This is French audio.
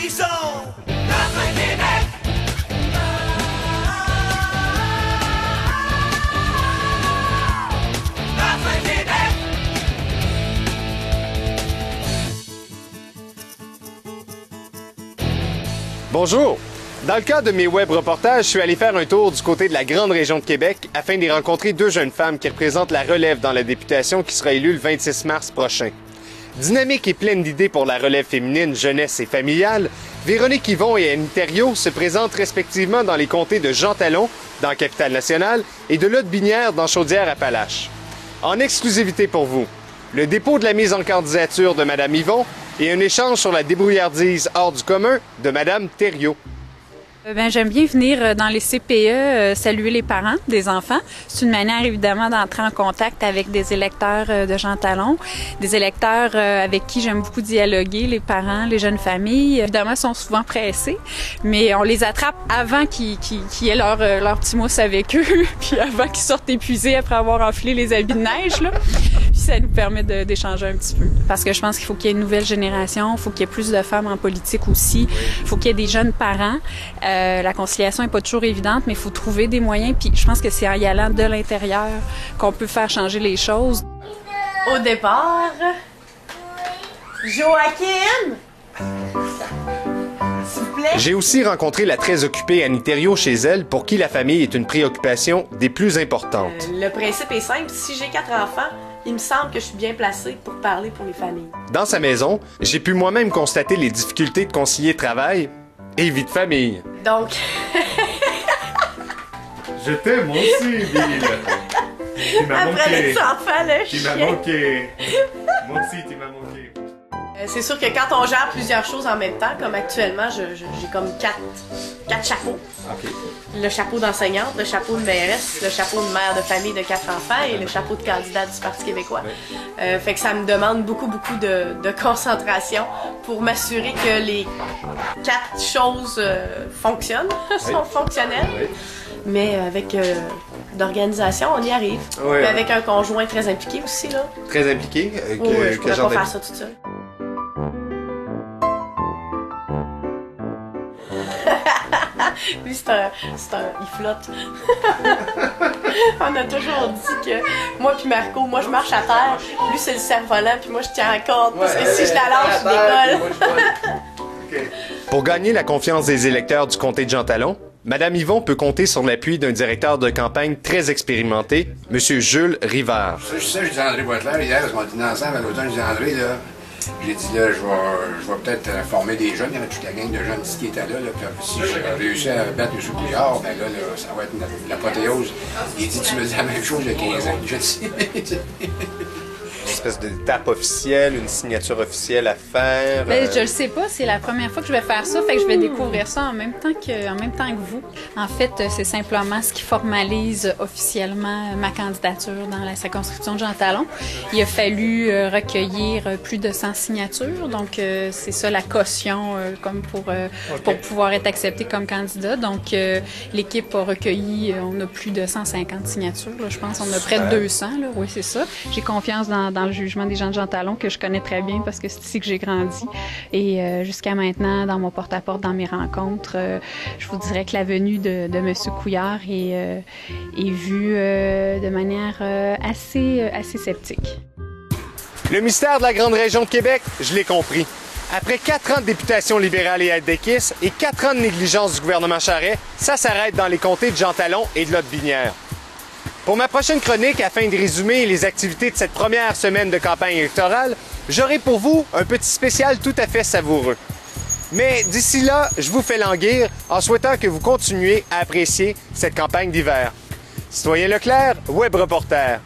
prison. Notre Québec. Notre Québec. Bonjour! Dans le cadre de mes web reportages, je suis allé faire un tour du côté de la grande région de Québec afin d'y rencontrer deux jeunes femmes qui représentent la relève dans la députation qui sera élue le 26 mars prochain. Dynamique et pleine d'idées pour la relève féminine, jeunesse et familiale, Véronique Yvon et Annie Thériault se présentent respectivement dans les comtés de Jean Talon, dans la Capitale-Nationale, et de Lotbinière, dans Chaudière-Appalaches. En exclusivité pour vous, le dépôt de la mise en candidature de Mme Yvon et un échange sur la débrouillardise hors du commun de Mme Thériault. J'aime bien venir dans les CPE saluer les parents des enfants. C'est une manière évidemment d'entrer en contact avec des électeurs de Jean Talon, des électeurs avec qui j'aime beaucoup dialoguer, les parents, les jeunes familles. Évidemment, ils sont souvent pressés, mais on les attrape avant qu'ils aient leur petit mousse avec eux, puis avant qu'ils sortent épuisés après avoir enfilé les habits de neige, là. Puis ça nous permet d'échanger un petit peu. Parce que je pense qu'il faut qu'il y ait une nouvelle génération, il faut qu'il y ait plus de femmes en politique aussi, il faut qu'il y ait des jeunes parents. La conciliation n'est pas toujours évidente, mais il faut trouver des moyens. Puis je pense que c'est en y allant de l'intérieur qu'on peut faire changer les choses. Au départ, Joachim, s'il vous plaît. J'ai aussi rencontré la très occupée Annie Thériault chez elle, pour qui la famille est une préoccupation des plus importantes. Le principe est simple. Si j'ai 4 enfants, il me semble que je suis bien placée pour parler pour les familles. Dans sa maison, j'ai pu moi-même constater les difficultés de concilier travail et vie de famille. Donc... Je t'aime moi aussi, Bill. Tu m'as Après les enfants, le chien. manqué. Moi aussi, tu m'as manqué. C'est sûr que quand on gère plusieurs choses en même temps, comme actuellement, j'ai comme quatre chapeaux. OK. Le chapeau d'enseignante, le chapeau de mairesse, le chapeau de mère de famille de 4 enfants et le chapeau de candidat du Parti québécois. Fait que ça me demande beaucoup de concentration pour m'assurer que les 4 choses fonctionnent, sont fonctionnelles. Oui. Mais avec d'organisation, on y arrive. Oui, Mais avec un conjoint très impliqué aussi, là. Très impliqué. Oui, je pourrais pas faire ça toute seule. Lui, c'est un... Il flotte. On a toujours dit que moi puis Marco, moi je marche à terre, lui c'est le cerf-volant, puis moi je tiens la corde, parce que si je la lâche, je décolle. Pour gagner la confiance des électeurs du comté de Jean Talon, Mme Yvon peut compter sur l'appui d'un directeur de campagne très expérimenté, M. Jules Rivard. Je disais à André Boisclair hier, parce qu'on dînait ensemble à l'automne, je disais André, là, j'ai dit là, je vais peut-être former des jeunes, il y avait toute la gang de jeunes ici qui étaient là, puis si je réussis à battre M. Couillard, ben là, ça va être la prothéose. Il dit, tu me dis la même chose il y a 15 ans. Je dis... Une espèce d'étape officielle, une signature officielle à faire. Je le sais pas, c'est la première fois que je vais faire ça, fait que je vais découvrir ça en même temps que vous. En fait, c'est simplement ce qui formalise officiellement ma candidature dans la circonscription de Jean Talon. Il a fallu recueillir plus de 100 signatures, donc c'est ça la caution comme pour pouvoir être accepté comme candidat. Donc l'équipe a recueilli, on a plus de 150 signatures, là, je pense, on a près de 200, là, oui c'est ça. J'ai confiance dans le jugement des gens de Jean Talon, que je connais très bien parce que c'est ici que j'ai grandi. Et jusqu'à maintenant, dans mon porte-à-porte, dans mes rencontres, je vous dirais que la venue de M. Couillard est vue de manière assez sceptique. Le mystère de la grande région de Québec, je l'ai compris. Après 4 ans de députation libérale et aides-déquistes et 4 ans de négligence du gouvernement Charest, ça s'arrête dans les comtés de Jean Talon et de Lotbinière. Pour ma prochaine chronique, afin de résumer les activités de cette première semaine de campagne électorale, j'aurai pour vous un petit spécial tout à fait savoureux. Mais d'ici là, je vous fais languir en souhaitant que vous continuiez à apprécier cette campagne d'hiver. Citoyen Leclerc, web reporter.